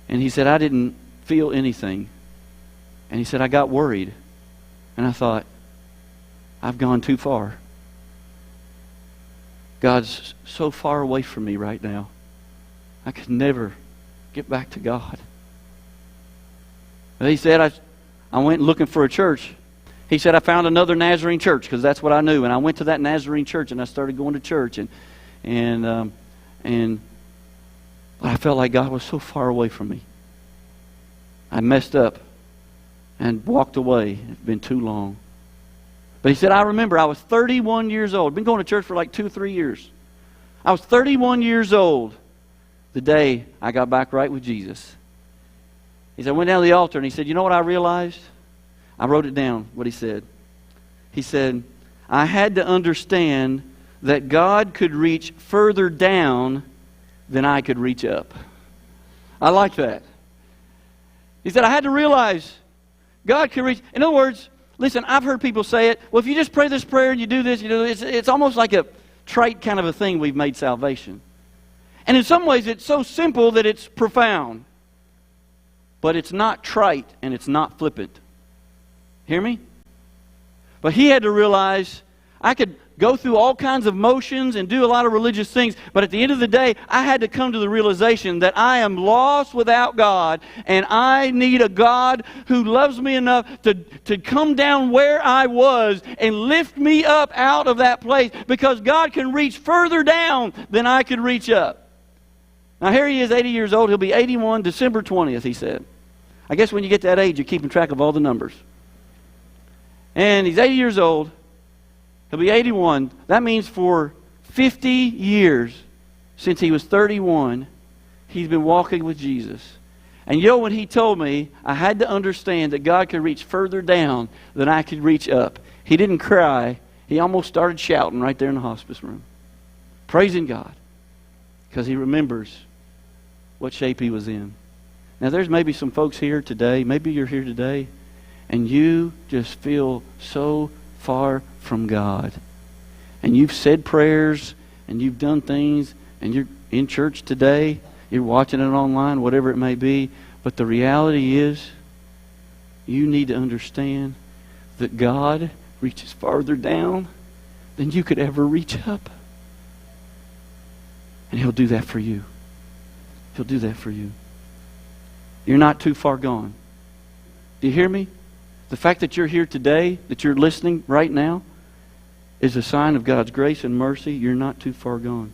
And he said, I didn't feel anything. And he said, I got worried. And I thought, I've gone too far. God's so far away from me right now. I could never get back to God. But he said, I went looking for a church. He said, I found another Nazarene church because that's what I knew. And I went to that Nazarene church and I started going to church. But I felt like God was so far away from me. I messed up and walked away. It's been too long. But he said, I remember I was 31 years old. I've been going to church for like 2 or 3 years. I was 31 years old the day I got back right with Jesus. He said, I went down to the altar and he said, you know what I realized? I wrote it down, what he said. He said, I had to understand that God could reach further down than I could reach up. I like that. He said, I had to realize God could reach. In other words, listen, I've heard people say it. Well, if you just pray this prayer and you do this, it's almost like a trite kind of a thing we've made salvation. And in some ways, it's so simple that it's profound. But it's not trite and it's not flippant. Hear me? But he had to realize I could go through all kinds of motions and do a lot of religious things, but at the end of the day, I had to come to the realization that I am lost without God, and I need a God who loves me enough to come down where I was and lift me up out of that place, because God can reach further down than I could reach up. Now here he is, 80 years old. He'll be 81 December 20th, he said. I guess when you get to that age, you're keeping track of all the numbers. And he's 80 years old. He'll be 81. That means for 50 years, since he was 31, he's been walking with Jesus. And you know, when he told me, I had to understand that God could reach further down than I could reach up. He didn't cry. He almost started shouting right there in the hospice room, praising God, because he remembers what shape he was in. Now, there's maybe some folks here today, maybe you're here today, and you just feel so far from God. And you've said prayers, and you've done things, and you're in church today, you're watching it online, whatever it may be, but the reality is, you need to understand that God reaches farther down than you could ever reach up. And He'll do that for you. He'll do that for you. You're not too far gone. Do you hear me? The fact that you're here today, that you're listening right now, is a sign of God's grace and mercy. You're not too far gone.